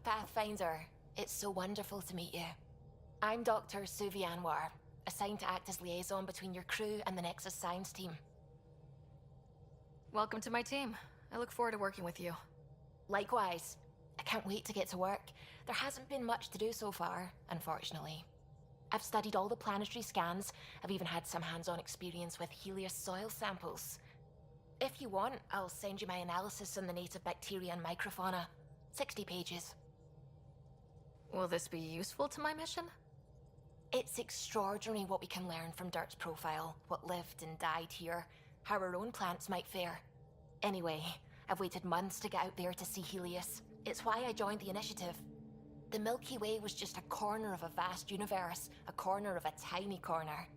Pathfinder. It's so wonderful to meet you. I'm Dr. Suvi Anwar, assigned to act as liaison between your crew and the Nexus Science team. Welcome to my team. I look forward to working with you. Likewise. I can't wait to get to work. There hasn't been much to do so far, unfortunately. I've studied all the planetary scans. I've even had some hands-on experience with Helios soil samples. If you want, I'll send you my analysis on the native bacteria and microfauna. 60 pages. Will this be useful to my mission? It's extraordinary what we can learn from Dirt's profile, what lived and died here, how our own plants might fare. Anyway, I've waited months to get out there to see Helios. It's why I joined the initiative. The Milky Way was just a corner of a vast universe, a corner of a tiny corner.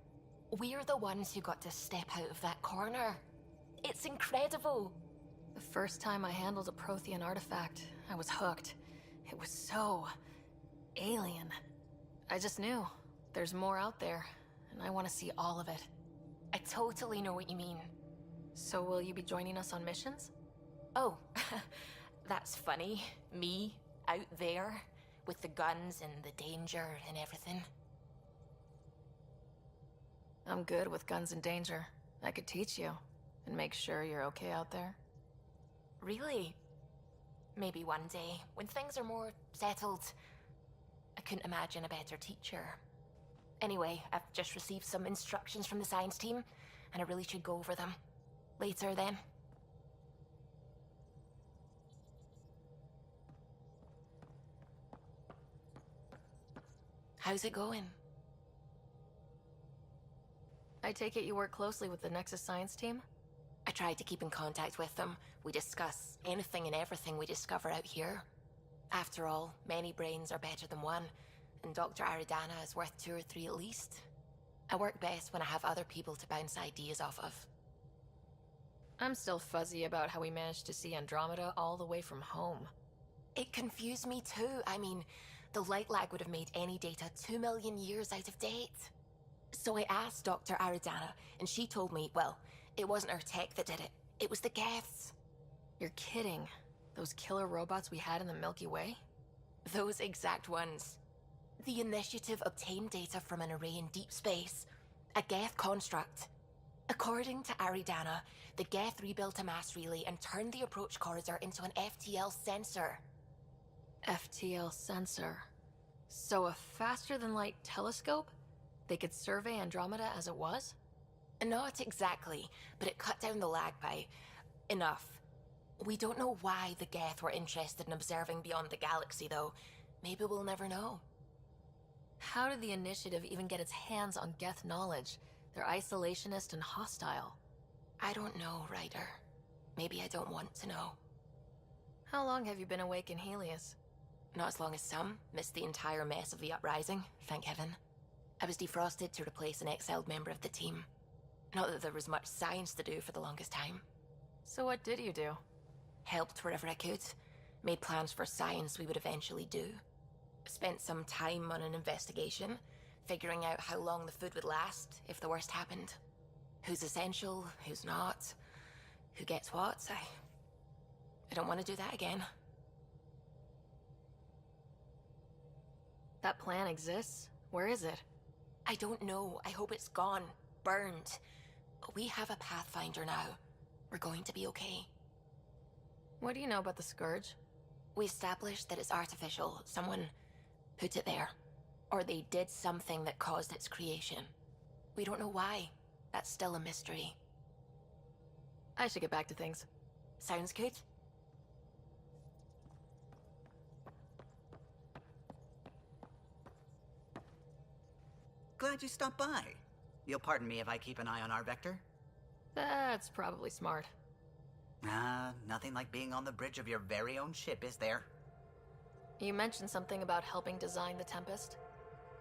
We're the ones who got to step out of that corner. It's incredible. The first time I handled a Prothean artifact, I was hooked. It was so alien. I just knew there's more out there, and I want to see all of it. I totally know what you mean. So will you be joining us on missions? Oh, that's funny. Me, out there, with the guns and the danger and everything. I'm good with guns and danger. I could teach you, and make sure you're okay out there. Really? Maybe one day, when things are more settled. I couldn't imagine a better teacher. Anyway, I've just received some instructions from the science team, and I really should go over them. Later, then. How's it going? I take it you work closely with the Nexus Science team? I try to keep in contact with them. We discuss anything and everything we discover out here. After all, many brains are better than one, and Dr. Aridana is worth 2 or 3 at least. I work best when I have other people to bounce ideas off of. I'm still fuzzy about how we managed to see Andromeda all the way from home. It confused me too. I mean, the light lag would have made any data 2 million years out of date. So I asked Dr. Aridana, and she told me, well, it wasn't our tech that did it. It was the Geths. You're kidding. Those killer robots we had in the Milky Way? Those exact ones. The initiative obtained data from an array in deep space, a Geth construct. According to Aridana, the Geth rebuilt a mass relay and turned the approach corridor into an FTL sensor. FTL sensor. So a faster-than-light telescope? They could survey Andromeda as it was? Not exactly, but it cut down the lag by enough. We don't know why the Geth were interested in observing beyond the galaxy, though. Maybe we'll never know. How did the Initiative even get its hands on Geth knowledge? They're isolationist and hostile. I don't know, Ryder. Maybe I don't want to know. How long have you been awake in Helios? Not as long as some. Missed the entire mess of the uprising, thank heaven. I was defrosted to replace an exiled member of the team. Not that there was much science to do for the longest time. So what did you do? Helped wherever I could. Made plans for science we would eventually do. Spent some time on an investigation, figuring out how long the food would last if the worst happened. Who's essential, who's not, who gets what. I don't want to do that again. That plan exists? Where is it? I don't know. I hope it's gone. Burned. We have a Pathfinder now. We're going to be okay. What do you know about the Scourge? We established that it's artificial. Someone put it there. Or they did something that caused its creation. We don't know why. That's still a mystery. I should get back to things. Sounds good. Glad you stopped by. You'll pardon me if I keep an eye on our vector? That's probably smart. Nothing like being on the bridge of your very own ship, is there? You mentioned something about helping design the Tempest?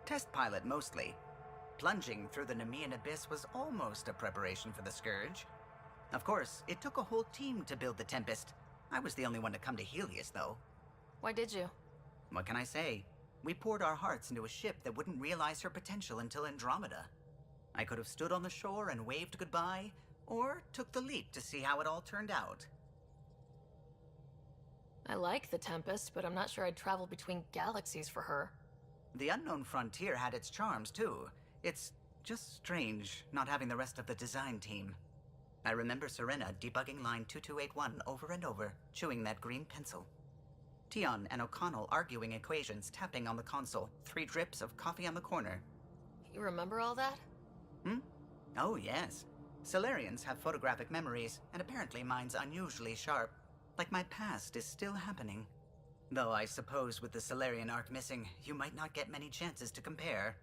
Test pilot, mostly. Plunging through the Nemean abyss was almost a preparation for the Scourge. Of course, it took a whole team to build the Tempest. I was the only one to come to Helios, though. Why did you? What can I say? We poured our hearts into a ship that wouldn't realize her potential until Andromeda. I could have stood on the shore and waved goodbye, or took the leap to see how it all turned out. I like the Tempest, but I'm not sure I'd travel between galaxies for her. The Unknown Frontier had its charms, too. It's just strange not having the rest of the design team. I remember Serena debugging line 2281 over and over, chewing that green pencil. Tion and O'Connell arguing equations, tapping on the console, 3 drips of coffee on the corner. You remember all that? Oh, yes. Solarians have photographic memories, and apparently mine's unusually sharp. Like my past is still happening. Though I suppose with the Solarian arc missing, you might not get many chances to compare.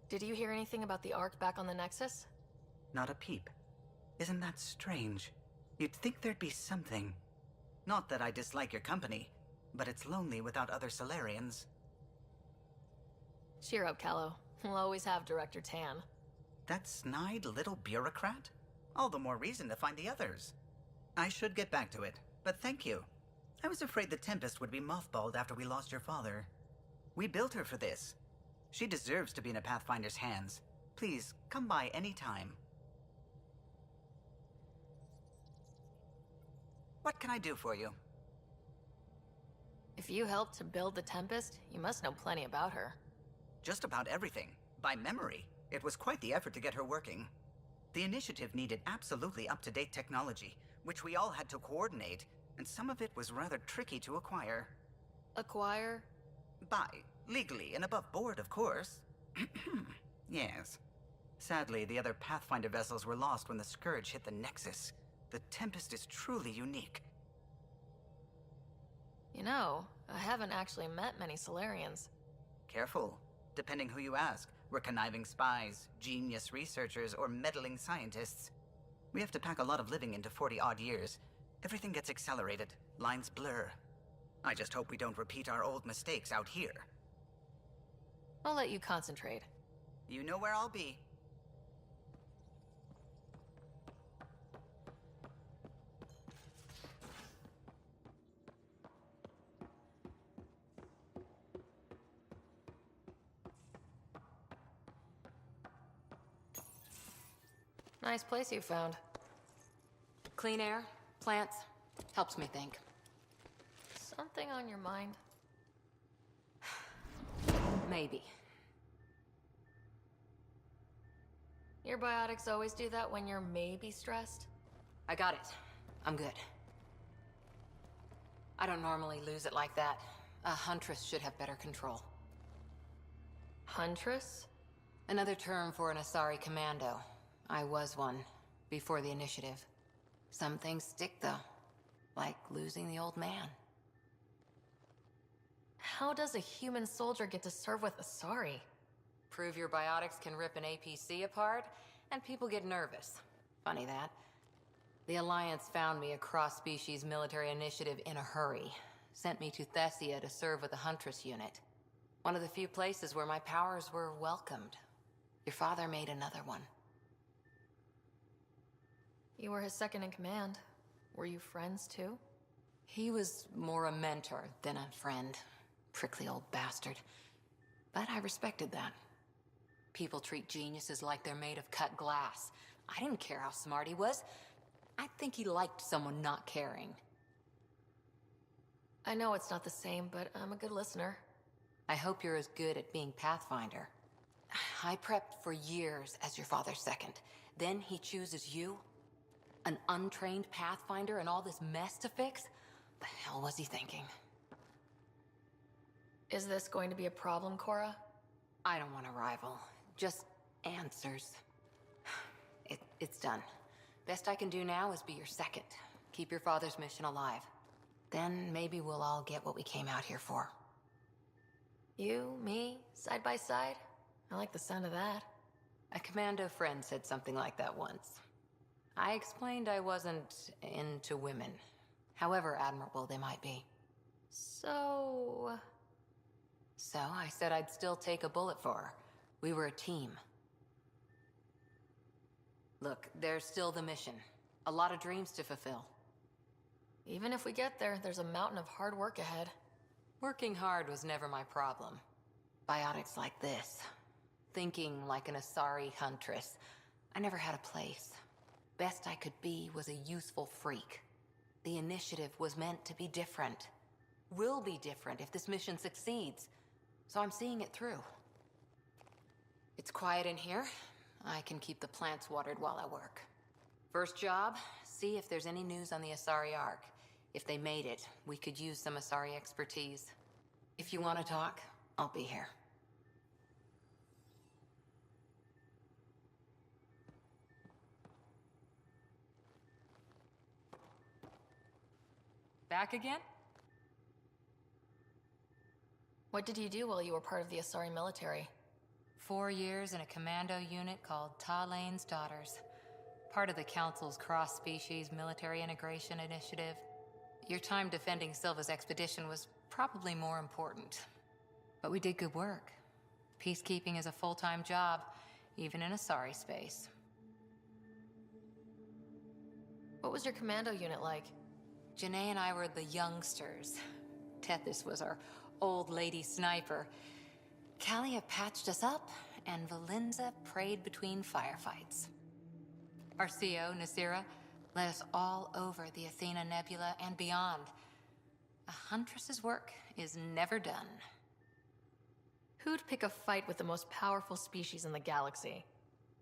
Did you hear anything about the Ark back on the Nexus? Not a peep. Isn't that strange? You'd think there'd be something. Not that I dislike your company, but it's lonely without other Solarians. Cheer up, Callow. We'll always have Director Tan. That snide little bureaucrat? All the more reason to find the others. I should get back to it, but thank you. I was afraid the Tempest would be mothballed after we lost your father. We built her for this. She deserves to be in a Pathfinder's hands. Please, come by any time. What can I do for you? If you helped to build the Tempest, you must know plenty about her. Just about everything. By memory. It was quite the effort to get her working. The initiative needed absolutely up-to-date technology, which we all had to coordinate, and some of it was rather tricky to acquire. Acquire? Buy. Legally and above board, of course. Yes. Sadly, the other Pathfinder vessels were lost when the Scourge hit the Nexus. The Tempest is truly unique. You know, I haven't actually met many Solarians. Careful. Depending who you ask, we're conniving spies, genius researchers, or meddling scientists. We have to pack a lot of living into 40-odd years. Everything gets accelerated. Lines blur. I just hope we don't repeat our old mistakes out here. I'll let you concentrate. You know where I'll be. Nice place you found. Clean air, plants, helps me think. Something on your mind? Maybe. Your biotics always do that when you're maybe stressed? I got it. I'm good. I don't normally lose it like that. A huntress should have better control. Huntress? Another term for an Asari commando. I was one, before the initiative. Some things stick, though. Like losing the old man. How does a human soldier get to serve with Asari? Prove your biotics can rip an APC apart, and people get nervous. Funny that. The Alliance found me a cross-species military initiative in a hurry. Sent me to Thessia to serve with the Huntress unit. One of the few places where my powers were welcomed. Your father made another one. You were his second in command. Were you friends too? He was more a mentor than a friend. Prickly old bastard. But I respected that. People treat geniuses like they're made of cut glass. I didn't care how smart he was. I think he liked someone not caring. I know it's not the same, but I'm a good listener. I hope you're as good at being Pathfinder. I prepped for years as your father's second. Then he chooses you? An untrained Pathfinder and all this mess to fix? The hell was he thinking? Is this going to be a problem, Cora? I don't want a rival. Just answers. It's done. Best I can do now is be your second. Keep your father's mission alive. Then maybe we'll all get what we came out here for. You, me, side by side? I like the sound of that. A commando friend said something like that once. I explained I wasn't into women, however admirable they might be. So I said I'd still take a bullet for her. We were a team. Look, there's still the mission. A lot of dreams to fulfill. even if we get there, there's a mountain of hard work ahead. Working hard was never my problem. Biotics like this. Thinking like an Asari huntress. I never had a place. Best I could be was a useful freak. The initiative was meant to be different. Will be different if this mission succeeds. So I'm seeing it through. It's quiet in here. I can keep the plants watered while I work. First job, see if there's any news on the Asari Ark. If they made it, we could use some Asari expertise. If you want to talk, I'll be here. Back again? What did you do while you were part of the Asari military? 4 years in a commando unit called Talane's Daughters. Part of the Council's cross-species military integration initiative. Your time defending Silva's expedition was probably more important. But we did good work. Peacekeeping is a full-time job, even in Asari space. What was your commando unit like? Janae and I were the youngsters. Tethys was our old lady sniper. Kalia patched us up, and Valenza prayed between firefights. Our CO, Nasira, led us all over the Athena Nebula and beyond. A huntress's work is never done. Who'd pick a fight with the most powerful species in the galaxy?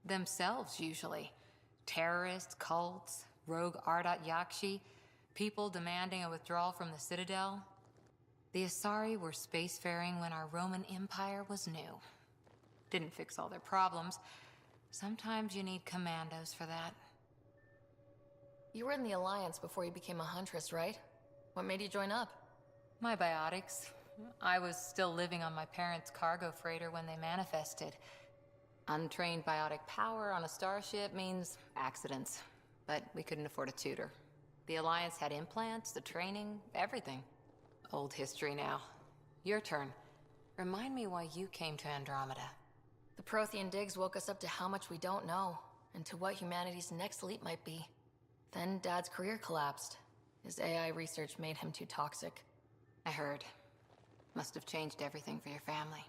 Themselves, usually. Terrorists, cults, rogue Ardat Yakshi, people demanding a withdrawal from the Citadel. The Asari were spacefaring when our Roman Empire was new. Didn't fix all their problems. Sometimes you need commandos for that. You were in the Alliance before you became a huntress, right? What made you join up? My biotics. I was still living on my parents' cargo freighter when they manifested. Untrained biotic power on a starship means accidents. But we couldn't afford a tutor. The Alliance had implants, the training, everything. Old history now. Your turn. Remind me why you came to Andromeda. The Prothean digs woke us up to how much we don't know, and to what humanity's next leap might be. Then Dad's career collapsed. His AI research made him too toxic. I heard. Must have changed everything for your family.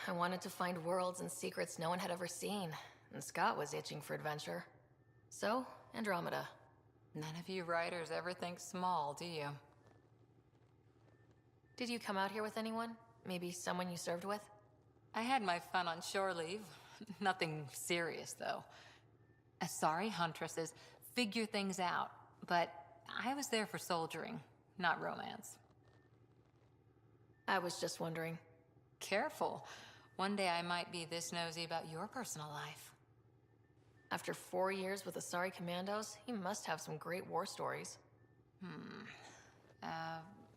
I wanted to find worlds and secrets no one had ever seen, and Scott was itching for adventure. So, Andromeda. None of you writers ever think small, do you? Did you come out here with anyone? Maybe someone you served with? I had my fun on shore leave. Nothing serious, though. Asari huntresses figure things out, but I was there for soldiering, not romance. I was just wondering. Careful. One day I might be this nosy about your personal life. After 4 years with Asari commandos, he must have some great war stories.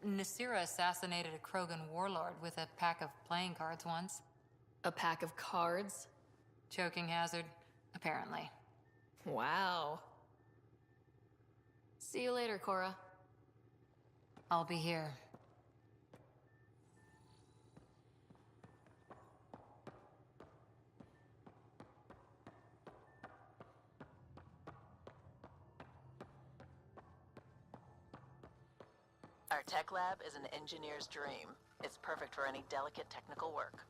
Nasira assassinated a Krogan warlord with a pack of playing cards once. A pack of cards? Choking hazard, apparently. Wow. See you later, Cora. I'll be here. Our tech lab is an engineer's dream. It's perfect for any delicate technical work.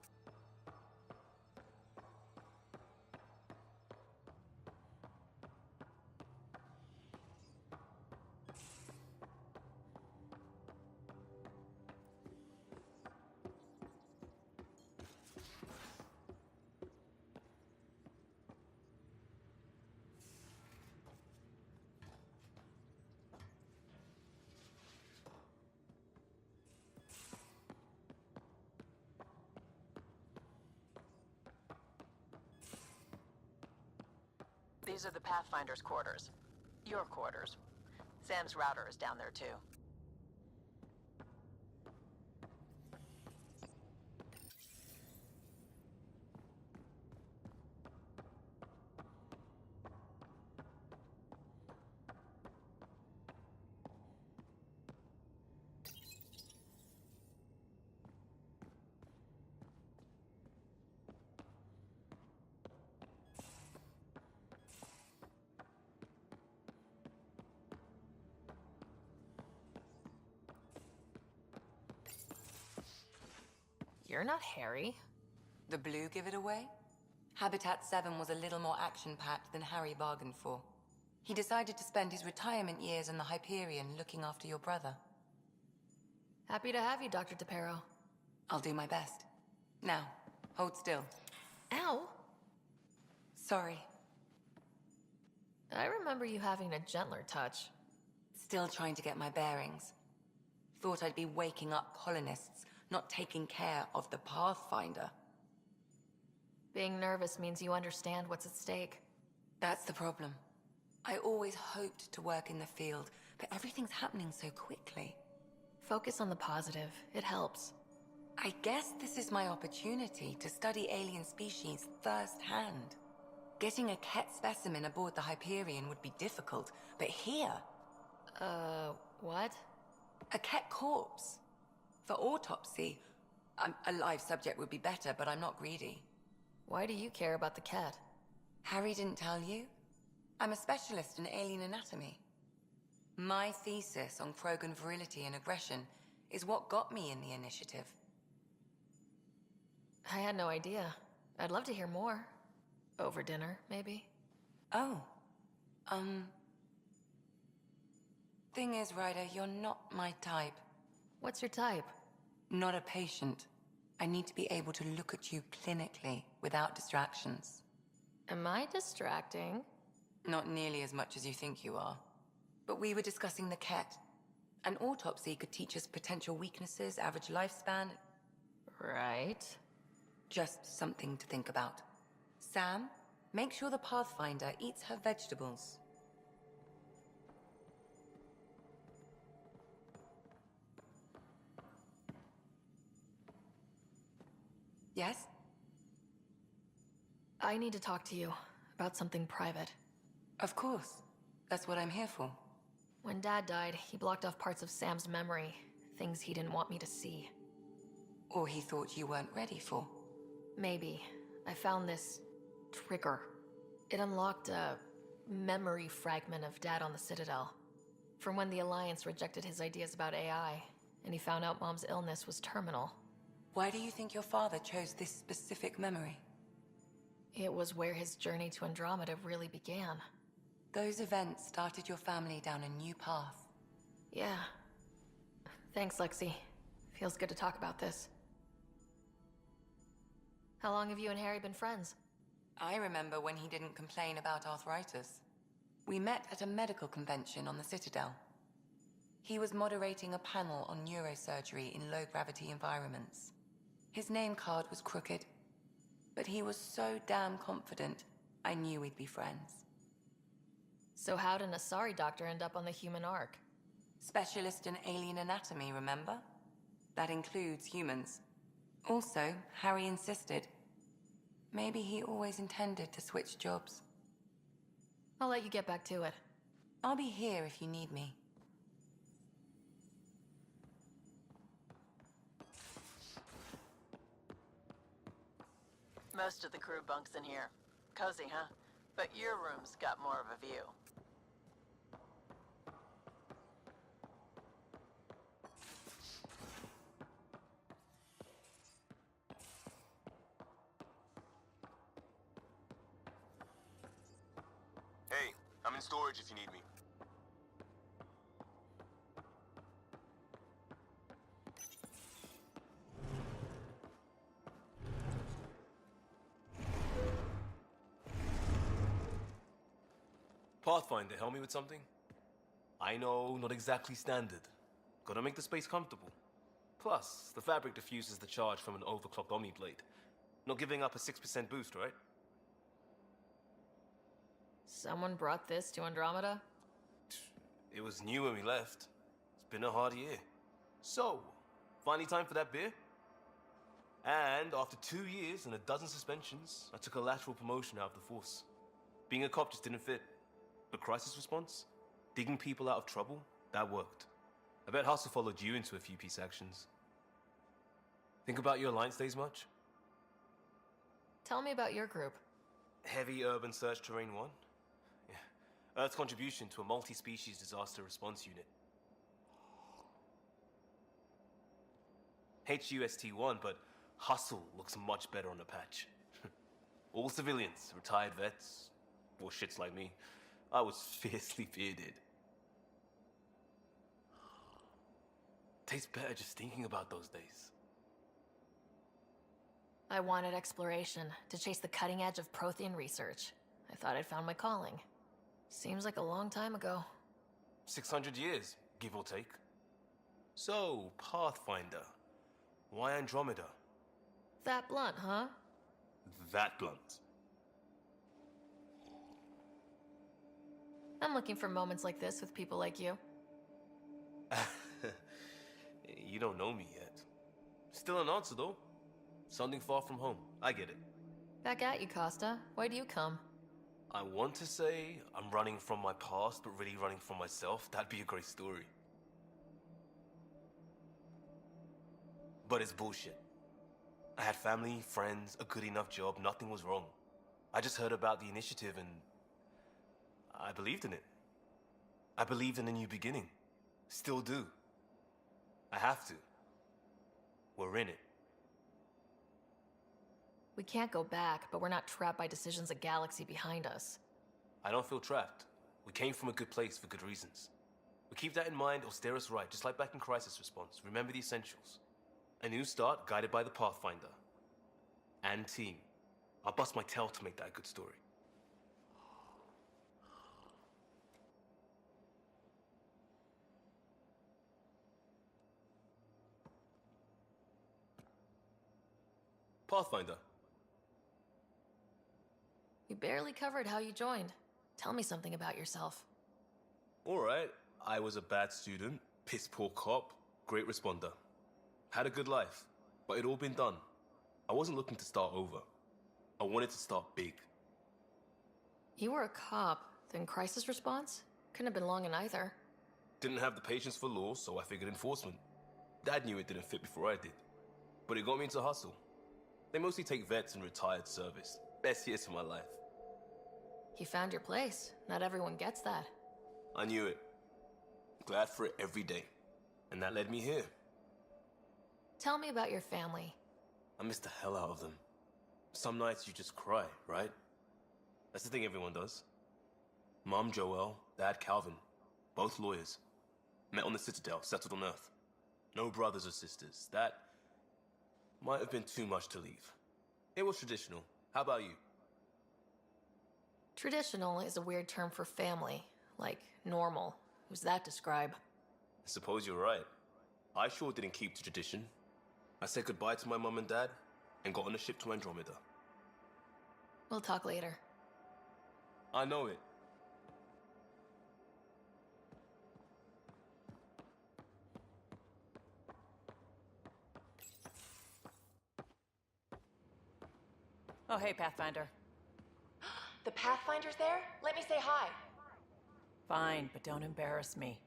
These are the Pathfinder's quarters. Your quarters. Sam's router is down there too. You're not Harry. The blue give it away? Habitat 7 was a little more action-packed than Harry bargained for. He decided to spend his retirement years in the Hyperion looking after your brother. Happy to have you, Dr. DePero. I'll do my best. Now, hold still. Ow! Sorry. I remember you having a gentler touch. Still trying to get my bearings. Thought I'd be waking up colonists, not taking care of the Pathfinder. Being nervous means you understand what's at stake. That's the problem. I always hoped to work in the field, but everything's happening so quickly. Focus on the positive. It helps. I guess this is my opportunity to study alien species firsthand. Getting a Ket specimen aboard the Hyperion would be difficult, but here... What? A Ket corpse. For autopsy, a live subject would be better, but I'm not greedy. Why do you care about the cat? Harry didn't tell you? I'm a specialist in alien anatomy. My thesis on Krogan virility and aggression is what got me in the initiative. I had no idea. I'd love to hear more. Over dinner, maybe? Oh. Thing is, Ryder, you're not my type. What's your type? Not a patient. I need to be able to look at you clinically, without distractions. Am I distracting? Not nearly as much as you think you are. But we were discussing the Ket. An autopsy could teach us potential weaknesses, average lifespan. Right. Just something to think about. Sam, make sure the Pathfinder eats her vegetables. Yes? I need to talk to you about something private. Of course. That's what I'm here for. When Dad died, he blocked off parts of Sam's memory, things he didn't want me to see. Or he thought you weren't ready for. Maybe. I found this trigger. It unlocked a memory fragment of Dad on the Citadel. From when the Alliance rejected his ideas about AI, and he found out Mom's illness was terminal. Why do you think your father chose this specific memory? It was where his journey to Andromeda really began. Those events started your family down a new path. Yeah. Thanks, Lexi. Feels good to talk about this. How long have you and Harry been friends? I remember when he didn't complain about arthritis. We met at a medical convention on the Citadel. He was moderating a panel on neurosurgery in low-gravity environments. His name card was crooked, but he was so damn confident, I knew we'd be friends. So how did an Asari doctor end up on the human ark? Specialist in alien anatomy, remember? That includes humans. Also, Harry insisted. Maybe he always intended to switch jobs. I'll let you get back to it. I'll be here if you need me. Most of the crew bunks in here. Cozy, huh? But your room's got more of a view. Hey, I'm in storage if you need me. Pathfinder, help me with something? I know, not exactly standard. Gotta make the space comfortable. Plus, the fabric diffuses the charge from an overclocked Omniblade. Not giving up a 6% boost, right? Someone brought this to Andromeda? It was new when we left. It's been a hard year. So, finally time for that beer? And after 2 years and a dozen suspensions, I took a lateral promotion out of the force. Being a cop just didn't fit. But crisis response? Digging people out of trouble? That worked. I bet Hustle followed you into a few peace actions. Think about your Alliance days much? Tell me about your group. Heavy Urban Search Terrain 1? Yeah. Earth's contribution to a multi-species disaster response unit. HUST-1, but Hustle looks much better on the patch. All civilians, retired vets, or shits like me. I was fiercely bearded. Tastes better just thinking about those days. I wanted exploration, to chase the cutting edge of Prothean research. I thought I'd found my calling. Seems like a long time ago. 600 years, give or take. So, Pathfinder. Why Andromeda? That blunt, huh? That blunt. I'm looking for moments like this with people like you. You don't know me yet. Still an answer, though. Something far from home. I get it. Back at you, Costa. Why do you come? I want to say I'm running from my past, but really running from myself. That'd be a great story. But it's bullshit. I had family, friends, a good enough job, nothing was wrong. I just heard about the initiative and I believed in it. I believed in a new beginning. Still do. I have to. We're in it. We can't go back, but we're not trapped by decisions a galaxy behind us. I don't feel trapped. We came from a good place for good reasons. We keep that in mind, it'll steer us right, just like back in Crisis Response. Remember the essentials. A new start guided by the Pathfinder. And team. I'll bust my tail to make that a good story. Pathfinder. You barely covered how you joined. Tell me something about yourself. Alright, I was a bad student, piss poor cop, great responder. Had a good life, but it'd all been done. I wasn't looking to start over. I wanted to start big. You were a cop, then crisis response? Couldn't have been long in either. Didn't have the patience for law, so I figured enforcement. Dad knew it didn't fit before I did. But it got me into hustle. They mostly take vets and retired service. Best years of my life. You found your place. Not everyone gets that. I knew it. Glad for it every day. And that led me here. Tell me about your family. I miss the hell out of them. Some nights you just cry, right? That's the thing everyone does. Mom Joelle, Dad Calvin. Both lawyers. Met on the Citadel, settled on Earth. No brothers or sisters. That might have been too much to leave. It was traditional. How about you? Traditional is a weird term for family. Like normal. Who's that describe? I suppose you're right. I sure didn't keep to tradition. I said goodbye to my mum and dad and got on a ship to Andromeda. We'll talk later. I know it. Oh, hey, Pathfinder. The Pathfinder's there? Let me say hi. Fine, but don't embarrass me.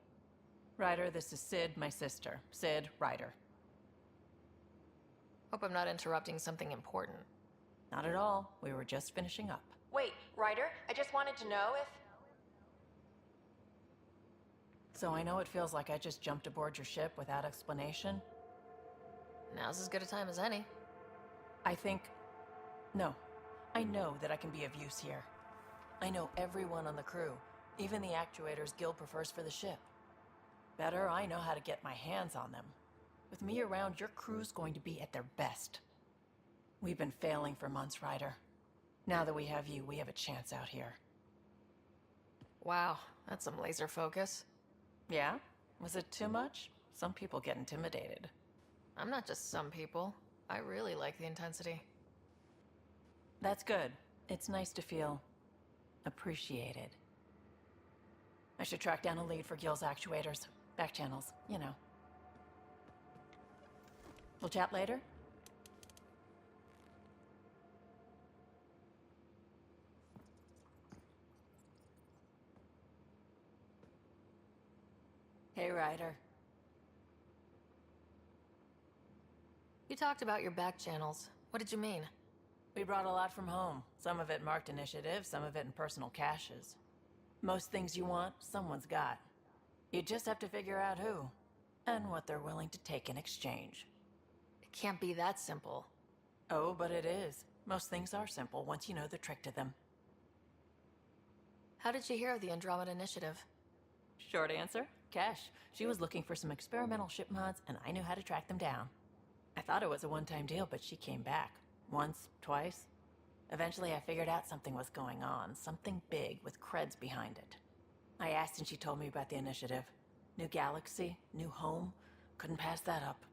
Ryder, this is Sid, my sister. Sid, Ryder. Hope I'm not interrupting something important. Not at all. We were just finishing up. Wait, Ryder, I just wanted to know if... So I know it feels like I just jumped aboard your ship without explanation. Now's as good a time as any. I think... No. I know that I can be of use here. I know everyone on the crew, even the actuators Guild prefers for the ship. Better, I know how to get my hands on them. With me around, your crew's going to be at their best. We've been failing for months, Ryder. Now that we have you, we have a chance out here. Wow, that's some laser focus. Yeah? Was it too much? Some people get intimidated. I'm not just some people. I really like the intensity. That's good. It's nice to feel appreciated. I should track down a lead for Gil's actuators. Back channels, you know. We'll chat later? Hey, Ryder. You talked about your back channels. What did you mean? We brought a lot from home. Some of it marked initiative, some of it in personal caches. Most things you want, someone's got. You just have to figure out who, and what they're willing to take in exchange. It can't be that simple. Oh, but it is. Most things are simple once you know the trick to them. How did you hear of the Andromeda Initiative? Short answer, cash. She was looking for some experimental ship mods, and I knew how to track them down. I thought it was a one-time deal, but she came back. Once, twice. Eventually, I figured out something was going on, something big with creds behind it. I asked and she told me about the initiative. New galaxy, new home. Couldn't pass that up.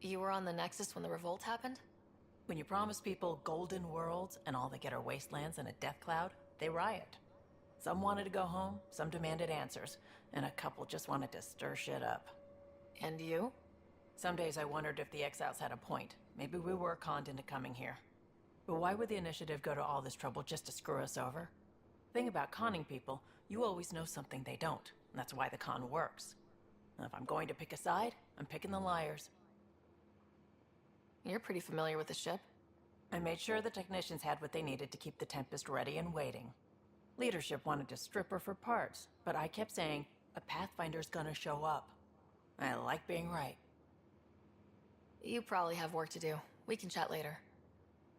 You were on the Nexus when the revolt happened? When you promise people golden worlds and all they get are wastelands and a death cloud, they riot. Some wanted to go home, some demanded answers, and a couple just wanted to stir shit up. And you? Some days I wondered if the exiles had a point. Maybe we were conned into coming here. But why would the initiative go to all this trouble just to screw us over? Thing about conning people, you always know something they don't, and that's why the con works. And if I'm going to pick a side, I'm picking the liars. You're pretty familiar with the ship. I made sure the technicians had what they needed to keep the Tempest ready and waiting. Leadership wanted to strip her for parts, but I kept saying, a Pathfinder's gonna show up. I like being right. You probably have work to do. We can chat later.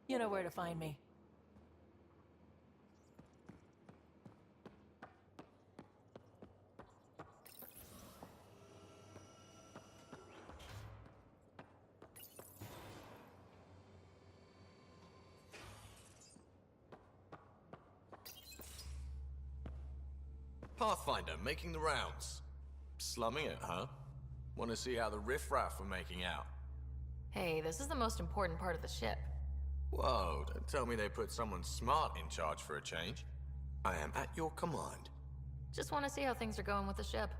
You know where to find me. Pathfinder, making the rounds. Slumming it, huh? Want to see how the riffraff are making out? Hey, this is the most important part of the ship. Whoa, don't tell me they put someone smart in charge for a change. I am at your command. Just want to see how things are going with the ship.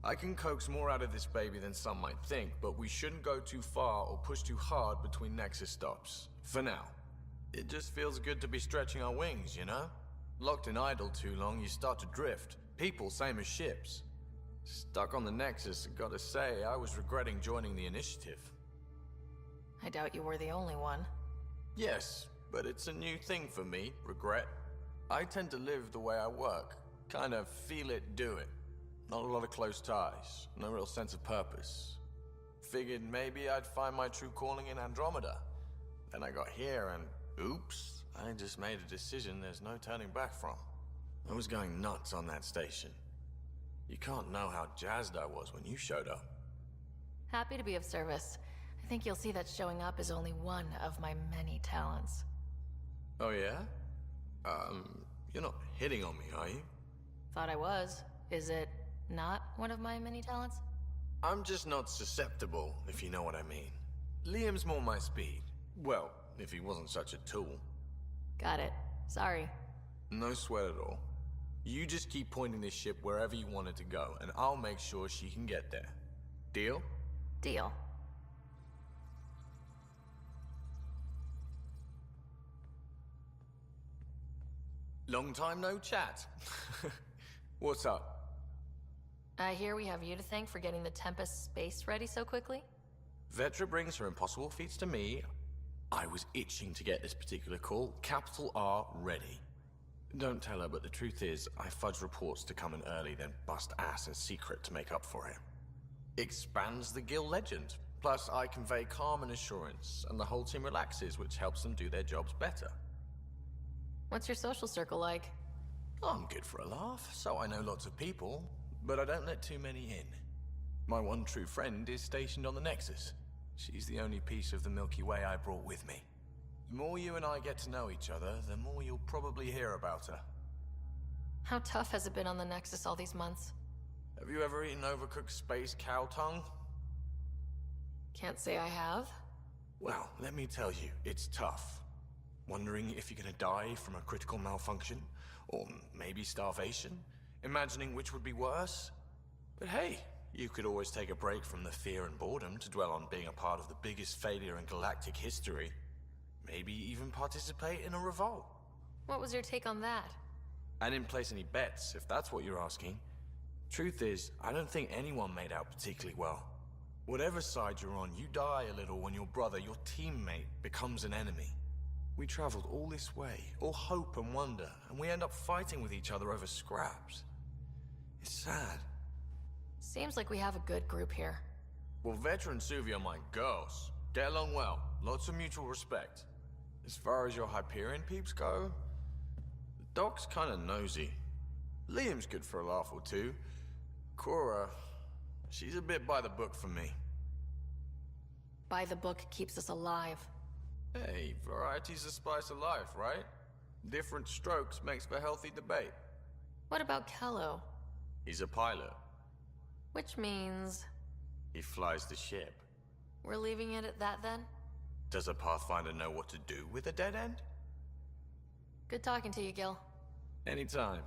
I can coax more out of this baby than some might think, but we shouldn't go too far or push too hard between Nexus stops. For now. It just feels good to be stretching our wings, you know? Locked in idle too long, you start to drift. People, same as ships. Stuck on the Nexus, gotta say, I was regretting joining the initiative. I doubt you were the only one. Yes, but it's a new thing for me, regret. I tend to live the way I work. Kind of feel it, do it. Not a lot of close ties, no real sense of purpose. Figured maybe I'd find my true calling in Andromeda. Then I got here and, oops, I just made a decision there's no turning back from. I was going nuts on that station. You can't know how jazzed I was when you showed up. Happy to be of service. I think you'll see that showing up is only one of my many talents. Oh yeah? You're not hitting on me, are you? Thought I was. Is it not one of my many talents? I'm just not susceptible, if you know what I mean. Liam's more my speed. Well, if he wasn't such a tool. Got it. Sorry. No sweat at all. You just keep pointing this ship wherever you want it to go, and I'll make sure she can get there. Deal? Deal. Long time no chat. What's up? I hear we have you to thank for getting the Tempest space ready so quickly? Vetra brings her impossible feats to me. I was itching to get this particular call. Capital R ready. Don't tell her, but the truth is, I fudge reports to come in early, then bust ass in secret to make up for it. Expands the guild legend. Plus, I convey calm and assurance, and the whole team relaxes, which helps them do their jobs better. What's your social circle like? I'm good for a laugh, so I know lots of people, but I don't let too many in. My one true friend is stationed on the Nexus. She's the only piece of the Milky Way I brought with me. The more you and I get to know each other, the more you'll probably hear about her. How tough has it been on the Nexus all these months? Have you ever eaten overcooked space cow tongue? Can't say I have. Well, let me tell you, it's tough. Wondering if you're gonna die from a critical malfunction, or maybe starvation, imagining which would be worse. But hey, you could always take a break from the fear and boredom to dwell on being a part of the biggest failure in galactic history. Maybe even participate in a revolt. What was your take on that? I didn't place any bets, if that's what you're asking. Truth is, I don't think anyone made out particularly well. Whatever side you're on, you die a little when your brother, your teammate, becomes an enemy. We traveled all this way, all hope and wonder, and we end up fighting with each other over scraps. It's sad. Seems like we have a good group here. Well, Vetra and Suvi are my girls. Get along well, lots of mutual respect. As far as your Hyperion peeps go, the Doc's kinda nosy. Liam's good for a laugh or two. Cora, she's a bit by the book for me. By the book keeps us alive. Hey, variety's the spice of life, right? Different strokes makes for healthy debate. What about Kello? He's a pilot. Which means... He flies the ship. we're leaving it at that then? Does a Pathfinder know what to do with a dead end? Good talking to you, Gil. Anytime.